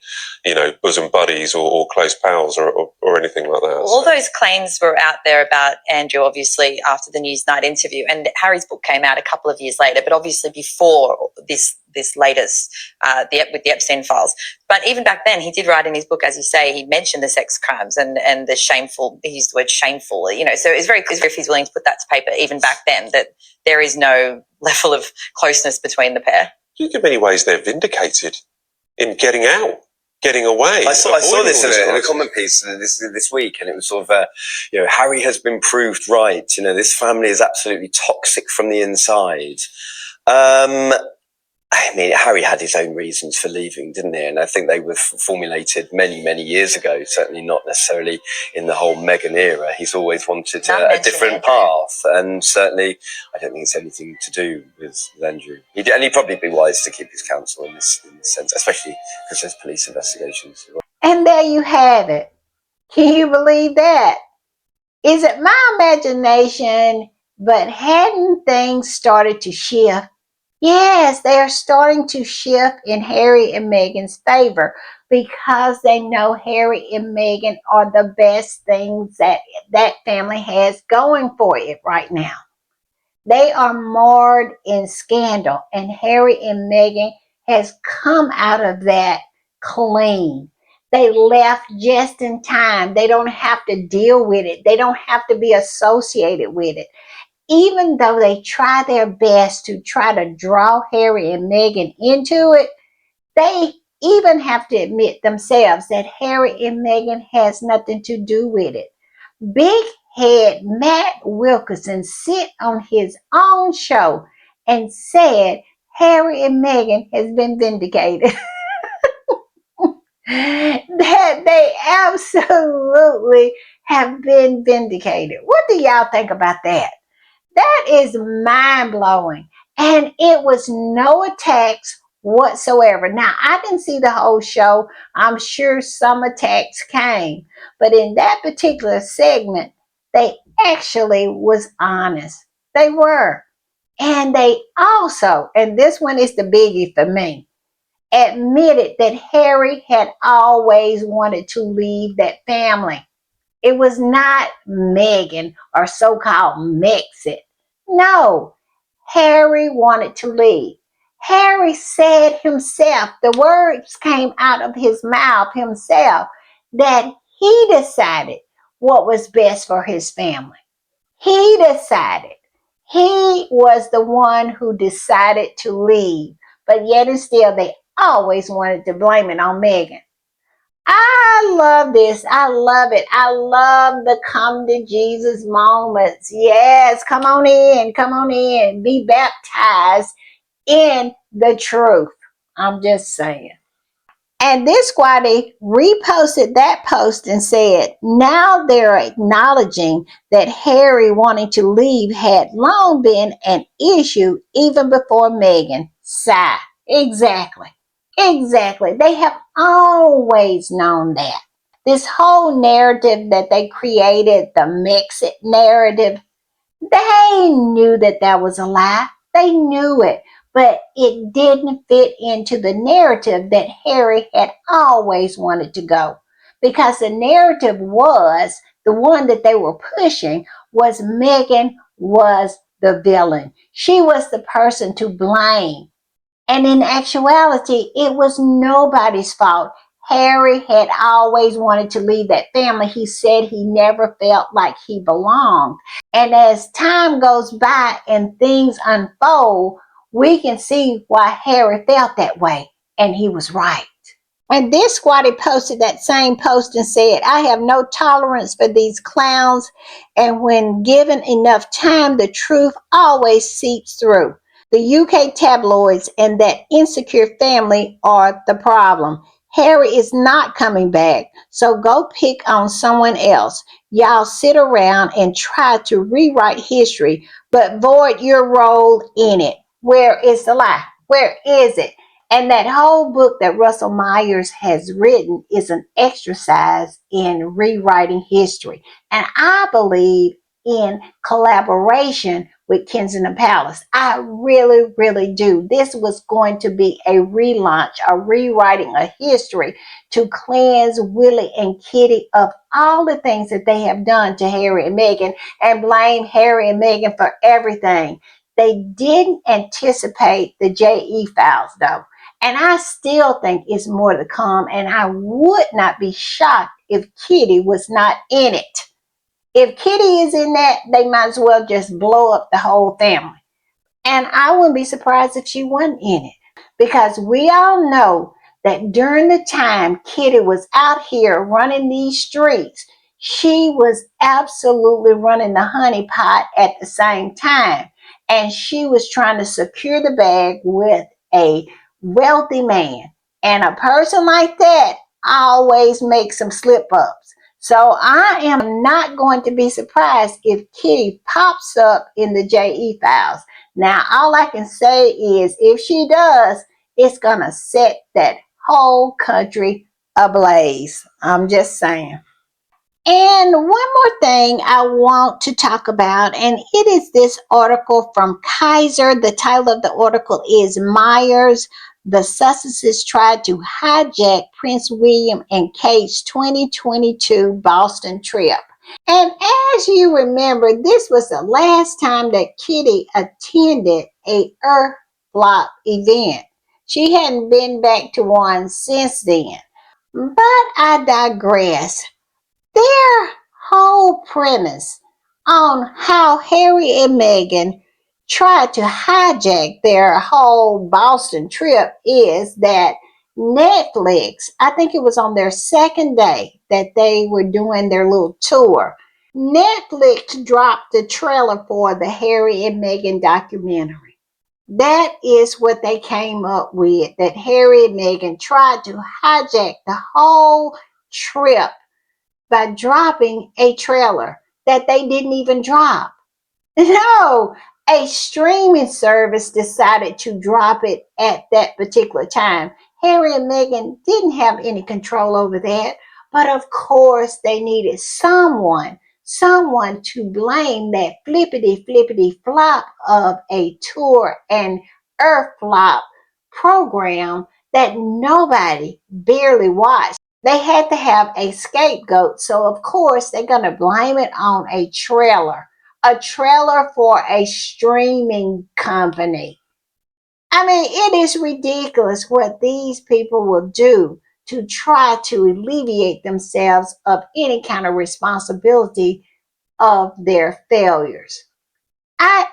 bosom buddies or close pals or anything like that. All those claims were out there about Andrew, obviously, after the Newsnight interview. And Harry's book came out a couple of years later, but obviously before this latest, with the Epstein files. But even back then, he did write in his book, as you say, he mentioned the sex crimes and the shameful, he used the word shameful, so it's very clear if he's willing to put that to paper, even back then, that there is no level of closeness between the pair. I think in many ways they're vindicated in getting out, getting away. I saw this in a comment piece this week, and it was sort of, Harry has been proved right. This family is absolutely toxic from the inside. Harry had his own reasons for leaving, didn't he? And I think they were formulated many, many years ago, certainly not necessarily in the whole Meghan era. He's always wanted a different path, and certainly I don't think it's anything to do with Andrew. And he'd probably be wise to keep his counsel in this sense, especially because there's police investigations. And there you have it. Can you believe that? Is it my imagination, but hadn't things started to shift? Yes, they are starting to shift in Harry and Meghan's favor, because they know Harry and Meghan are the best things that family has going for it right now. They are marred in scandal, and Harry and Meghan has come out of that clean. They left just in time. They don't have to deal with it. They don't have to be associated with it. Even though they try their best to try to draw Harry and Meghan into it, they even have to admit themselves that Harry and Meghan has nothing to do with it. Big head Matt Wilkerson sit on his own show and said Harry and Meghan has been vindicated. That they absolutely have been vindicated. What do y'all think about that? That is mind-blowing. And it was no attacks whatsoever. Now, I didn't see the whole show. I'm sure some attacks came. But in that particular segment, they actually was honest. They were. And they also, and this one is the biggie for me, admitted that Harry had always wanted to leave that family. It was not Meghan or so-called Mexit. No, Harry wanted to leave. Harry said himself, the words came out of his mouth himself, that he decided what was best for his family. He decided. He was the one who decided to leave. But yet and still, they always wanted to blame it on Meghan. I love this. I love it. I love the come to Jesus moments. Yes, come on in, be baptized in the truth. I'm just saying. And this squatty reposted that post and said, now they're acknowledging that Harry wanting to leave had long been an issue even before Meghan. Sigh. Exactly. They have always known that. This whole narrative that they created, the Mexit narrative, they knew that was a lie. They knew it. But it didn't fit into the narrative that Harry had always wanted to go. Because the narrative was, the one that they were pushing, was Meghan was the villain. She was the person to blame. And in actuality, it was nobody's fault. Harry had always wanted to leave that family. He said he never felt like he belonged. And as time goes by and things unfold, we can see why Harry felt that way. And he was right. And this squatty posted that same post and said, I have no tolerance for these clowns. And when given enough time, the truth always seeps through. The UK tabloids and that insecure family are the problem. Harry is not coming back, so go pick on someone else. Y'all sit around and try to rewrite history, but void your role in it. Where is the lie? Where is it? And that whole book that Russell Myers has written is an exercise in rewriting history. And I believe in collaboration with Kensington Palace. I really, really do. This was going to be a relaunch, a rewriting of history to cleanse Willie and Kitty of all the things that they have done to Harry and Meghan and blame Harry and Meghan for everything. They didn't anticipate the JE files though. And I still think it's more to come. And I would not be shocked if Kitty was not in it. If Kitty is in that, they might as well just blow up the whole family. And I wouldn't be surprised if she wasn't in it. Because we all know that during the time Kitty was out here running these streets, she was absolutely running the honeypot at the same time. And she was trying to secure the bag with a wealthy man. And a person like that always makes some slip ups. So I am not going to be surprised if Kitty pops up in the JE files. Now, all I can say is if she does, it's going to set that whole country ablaze. I'm just saying. And one more thing I want to talk about, and it is this article from Kaiser. The title of the article is Myers, the Sussexes Tried to Hijack Prince William and Kate's 2022 Boston trip. And as you remember, this was the last time that Kitty attended a Earth Flop event. She hadn't been back to one since then. But I digress. Their whole premise on how Harry and Meghan tried to hijack their whole Boston trip is that Netflix, I think it was on their second day that they were doing their little tour, Netflix dropped the trailer for the Harry and Meghan documentary. That is what they came up with, that Harry and Meghan tried to hijack the whole trip by dropping a trailer that they didn't even drop. No, a streaming service decided to drop it at that particular time. Harry and Meghan didn't have any control over that, but of course they needed someone to blame that flippity flop of a tour and earth flop program that nobody barely watched. They had to have a scapegoat, so of course they're going to blame it on a trailer for a streaming company. I mean, it is ridiculous what these people will do to try to alleviate themselves of any kind of responsibility of their failures.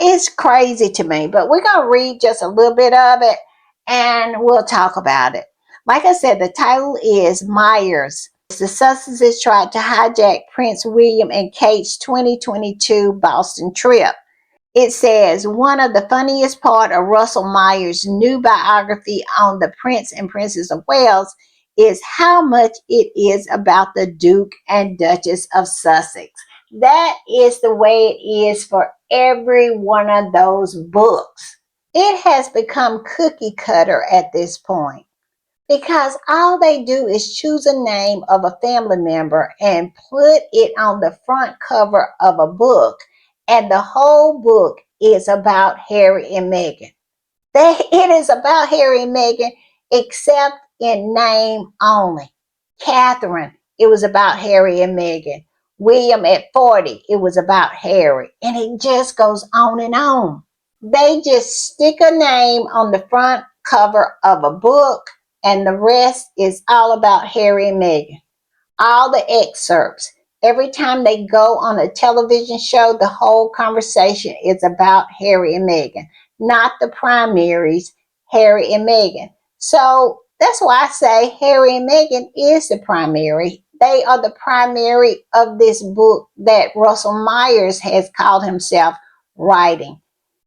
It's crazy to me, but we're going to read just a little bit of it and we'll talk about it. Like I said, the title is Myers. The Sussexes tried to hijack Prince William and Kate's 2022 Boston trip. It says, one of the funniest part of Russell Myers' new biography on the Prince and Princess of Wales is how much it is about the Duke and Duchess of Sussex. That is the way it is for every one of those books. It has become cookie cutter at this point because all they do is choose a name of a family member and put it on the front cover of a book, and the whole book is about Harry and Meghan. It is about Harry and Meghan except in name only. Catherine, it was about Harry and Meghan. William at 40, it was about Harry. And it just goes on and on. They just stick a name on the front cover of a book, and the rest is all about Harry and Meghan. All the excerpts. Every time they go on a television show, the whole conversation is about Harry and Meghan, not the primaries, Harry and Meghan. So that's why I say Harry and Meghan is the primary. They are the primary of this book that Russell Myers has called himself writing.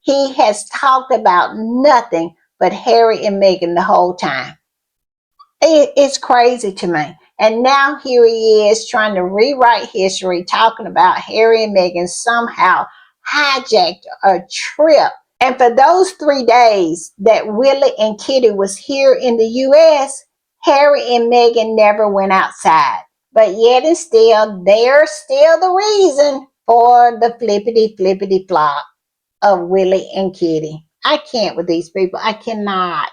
he has talked about nothing but Harry and Meghan the whole time. It's crazy to me. And now here he is trying to rewrite history, talking about Harry and Meghan somehow hijacked a trip. And for those 3 days that Willie and Kitty was here in the U.S., Harry and Meghan never went outside. But yet and still, they're still the reason for the flippity flop of Willie and Kitty. I can't with these people. I cannot.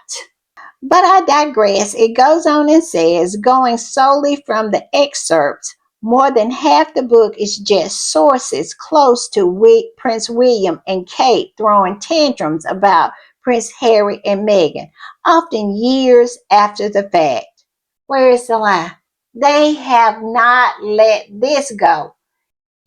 But I digress. It goes on and says, going solely from the excerpts, more than half the book is just sources close to Prince William and Kate throwing tantrums about Prince Harry and Meghan, often years after the fact. Where is the lie? They have not let this go.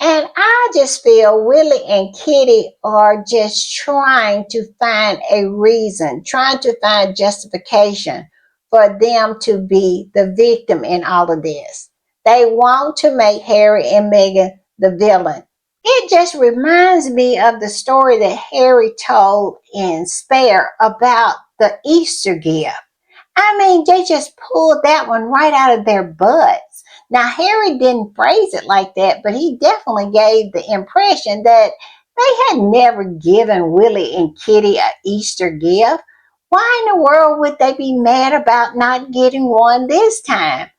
And I just feel Willie and Kitty are just trying to find a reason, trying to find justification for them to be the victim in all of this. They want to make Harry and Meghan the villain. It just reminds me of the story that Harry told in Spare about the Easter gift. I mean, they just pulled that one right out of their butts. Now, Harry didn't phrase it like that, but he definitely gave the impression that they had never given Willie and Kitty an Easter gift. Why in the world would they be mad about not getting one this time?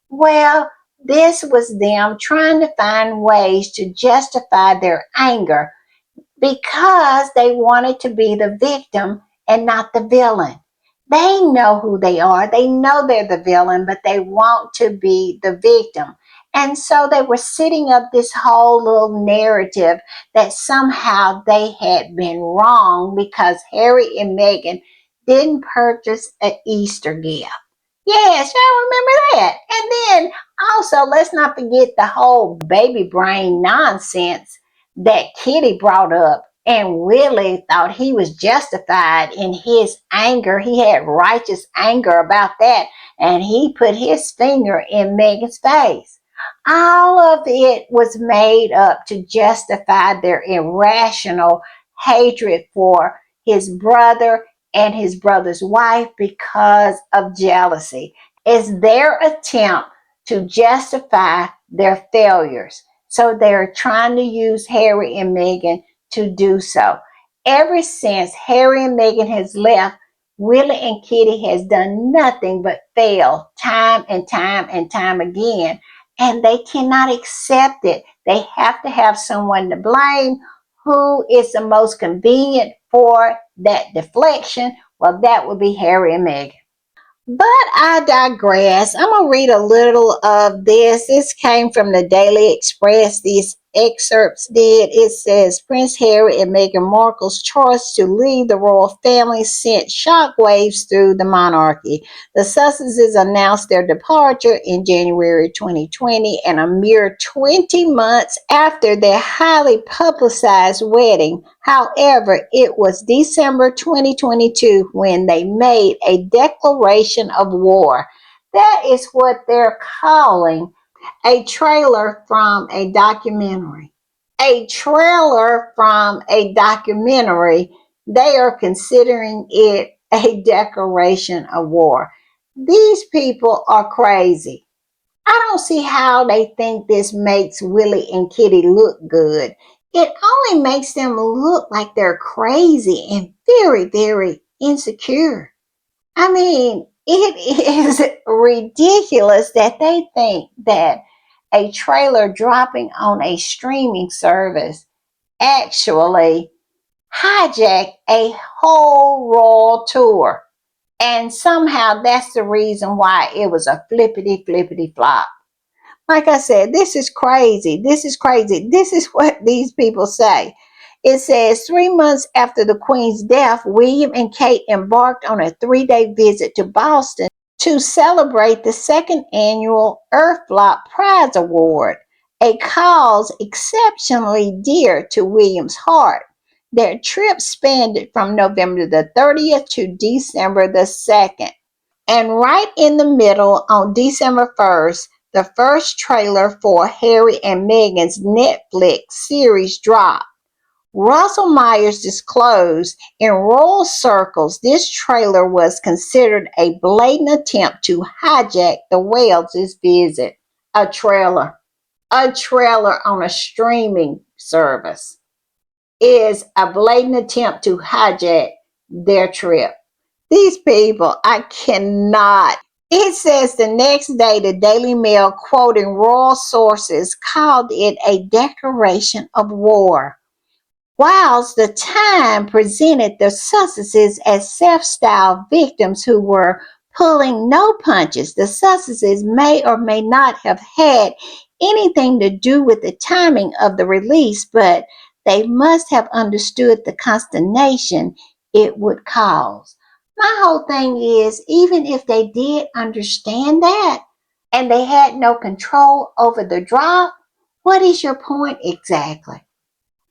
Well, this was them trying to find ways to justify their anger because they wanted to be the victim and not the villain. They know who they are. They know they're the villain, but they want to be the victim. And so they were setting up this whole little narrative that somehow they had been wrong because Harry and Meghan didn't purchase an Easter gift. Yes, y'all remember that. And then also, let's not forget the whole baby brain nonsense that Kitty brought up. And Willie thought he was justified in his anger. He had righteous anger about that. And he put his finger in Meghan's face. All of it was made up to justify their irrational hatred for his brother and his brother's wife because of jealousy. It's their attempt to justify their failures. So they're trying to use Harry and Meghan to do so. Ever since Harry and Meghan has left, Willie and Kitty has done nothing but fail time and time again. And they cannot accept it. They have to have someone to blame. Who is the most convenient for that deflection? Well, that would be Harry and Meghan. But I digress. I'm going to read a little of this. This came from the Daily Express. These excerpts did. It says, Prince Harry and Meghan Markle's choice to leave the royal family sent shockwaves through the monarchy. The Sussexes announced their departure in January 2020, and a mere 20 months after their highly publicized wedding. However, it was December 2022 when they made a declaration of war. That is what they're calling a trailer from a documentary. A trailer from a documentary. They are considering it a declaration of war. These people are crazy. I don't see how they think this makes Willie and Kitty look good. It only makes them look like they're crazy and very insecure. I mean, it is ridiculous that they think that a trailer dropping on a streaming service actually hijacked a whole royal tour. And somehow that's the reason why it was a flippity flop. Like I said, this is crazy. This is crazy. This is what these people say. It says 3 months after the Queen's death, William and Kate embarked on a 3-day visit to Boston to celebrate the second annual Earthflop Prize Award, a cause exceptionally dear to William's heart. Their trip spanned from November the 30th to December the 2nd. And right in the middle, on December 1st, the first trailer for Harry and Meghan's Netflix series dropped. Russell Myers disclosed in royal circles this trailer was considered a blatant attempt to hijack the Wales' visit. A trailer on a streaming service is a blatant attempt to hijack their trip. These people, I cannot. It says the next day, the Daily Mail, quoting royal sources, called it a declaration of war. Whilst the Time presented the Sussexes as self-styled victims who were pulling no punches, the Sussexes may or may not have had anything to do with the timing of the release, but they must have understood the consternation it would cause. My whole thing is, even if they did understand that and they had no control over the drop, what is your point exactly?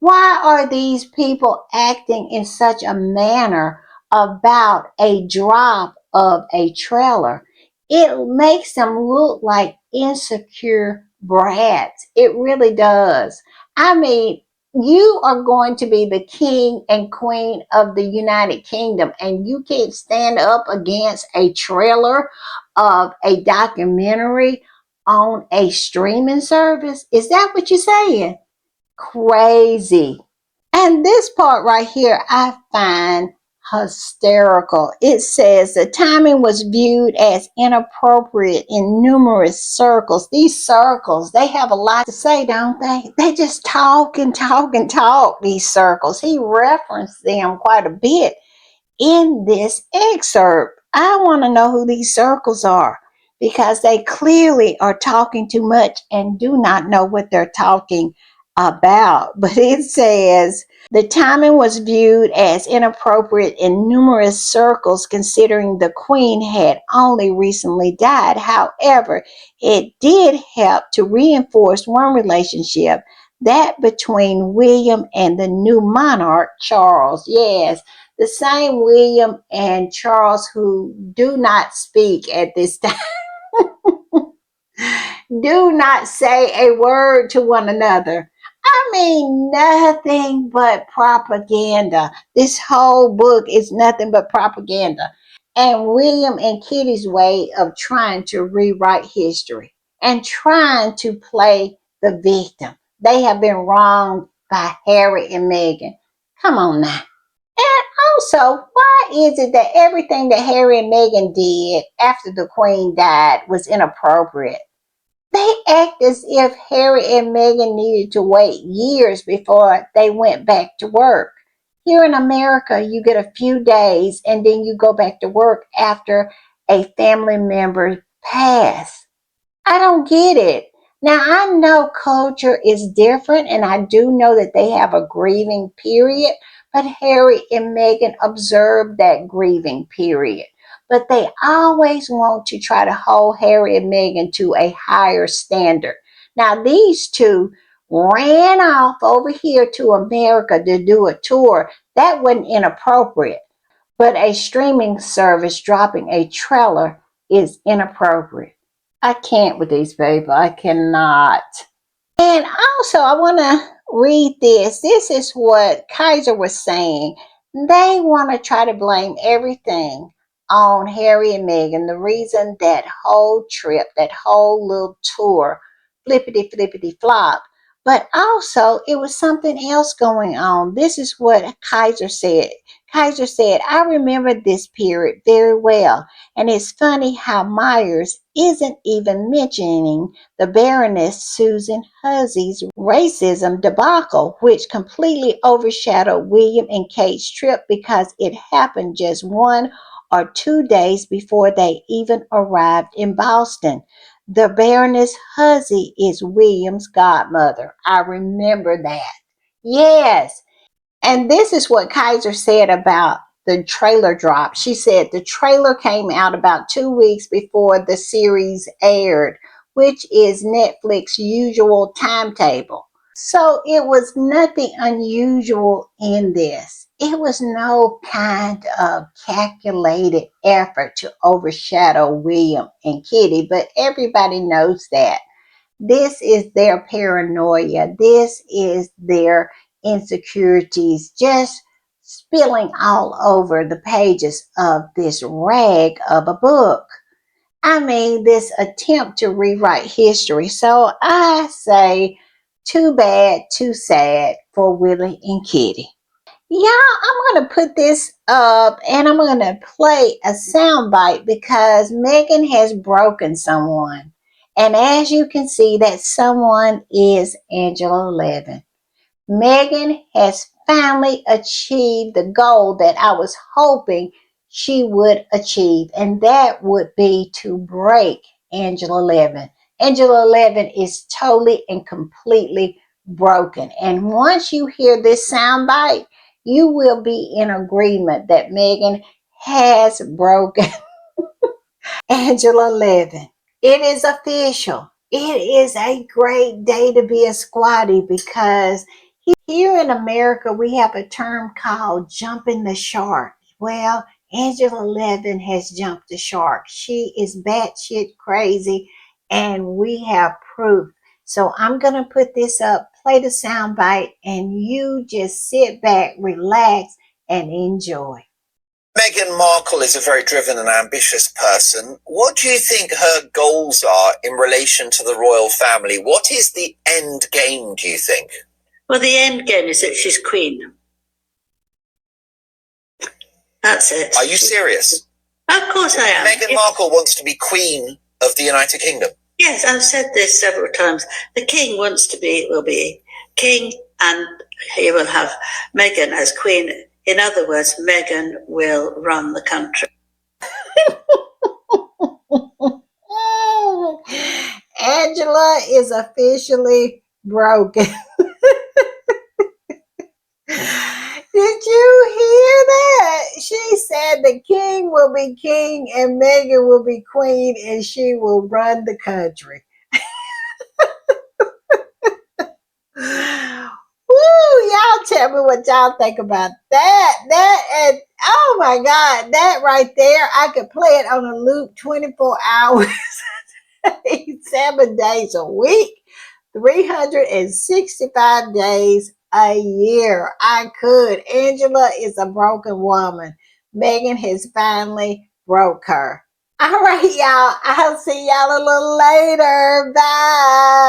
Why are these people acting in such a manner about a drop of a trailer? It makes them look like insecure brats. It really does. I mean, you are going to be the king and queen of the United Kingdom, and you can't stand up against a trailer of a documentary on a streaming service? Is that what you're saying? Crazy. And this part right here, I find hysterical. It says the timing was viewed as inappropriate in numerous circles. These circles, they have a lot to say, don't they? They just talk and talk and talk, these circles. He referenced them quite a bit in this excerpt. I want to know who these circles are because they clearly are talking too much and do not know what they're talking about. But it says the timing was viewed as inappropriate in numerous circles considering the Queen had only recently died. However, it did help to reinforce one relationship, that between William and the new monarch, Charles. Yes, the same William and Charles who do not speak at this time, do not say a word to one another. I mean, nothing but propaganda. This whole book is nothing but propaganda. And William and Kitty's way of trying to rewrite history and trying to play the victim. They have been wronged by Harry and Meghan. Come on now. And also, why is it that everything that Harry and Meghan did after the Queen died was inappropriate? They act as if Harry and Meghan needed to wait years before they went back to work. Here in America, you get a few days and then you go back to work after a family member passed. I don't get it. Now, I know culture is different, and I do know that they have a grieving period, but Harry and Meghan observed that grieving period. But they always want to try to hold Harry and Meghan to a higher standard. Now, these two ran off over here to America to do a tour. That wasn't inappropriate, but a streaming service dropping a trailer is inappropriate. I can't with these people. I cannot. And also, I want to read this. This is what Kaiser was saying. They want to try to blame everything on Harry and Meghan. The reason that whole trip, that whole little tour, flippity flippity flop. But also, it was something else going on. This is what Kaiser said. Kaiser said, I remember this period very well. And it's funny how Myers isn't even mentioning the Baroness Susan Hussey's racism debacle, which completely overshadowed William and Kate's trip because it happened just 1 or 2 days before they even arrived in Boston. The Baroness Hussey is William's godmother. I remember that. Yes. And this is what Kaiser said about the trailer drop. She said the trailer came out about 2 weeks before the series aired, which is Netflix's usual timetable. So it was nothing unusual in this. It was no kind of calculated effort to overshadow William and Kitty, but everybody knows that. This is their paranoia. This is their insecurities just spilling all over the pages of this rag of a book. I mean, this attempt to rewrite history. So I say, too bad, too sad for Willie and Kitty. Yeah, I'm going to put this up and I'm going to play a soundbite because Meghan has broken someone. And as you can see, that someone is Angela Levin. Meghan has finally achieved the goal that I was hoping she would achieve, and that would be to break Angela Levin. Angela Levin is totally and completely broken. And once you hear this soundbite, you will be in agreement that Meghan has broken Angela Levin. It is official. It is a great day to be a squatty because here in America we have a term called jumping the shark. Well, Angela Levin has jumped the shark. She is batshit crazy and we have proof. So I'm going to put this up, play the soundbite, and you just sit back, relax, and enjoy. Meghan Markle is a very driven and ambitious person. What do you think her goals are in relation to the royal family? What is the end game, do you think? Well, the end game is that she's queen. That's it. Are you serious? Of course I am. Meghan Markle wants to be queen of the United Kingdom. Yes, I've said this several times. The king will be king, and he will have Meghan as queen. In other words, Meghan will run the country. Angela is officially broken. Did you hear that? She said the king will be king and Meghan will be queen and she will run the country. Woo, y'all tell me what y'all think about that. And oh my God, that right there, I could play it on a loop 24 hours, 7 days a week, 365 days a year. I could. Angela is a broken woman. Meghan has finally broke her. All right, y'all. I'll see y'all a little later. Bye.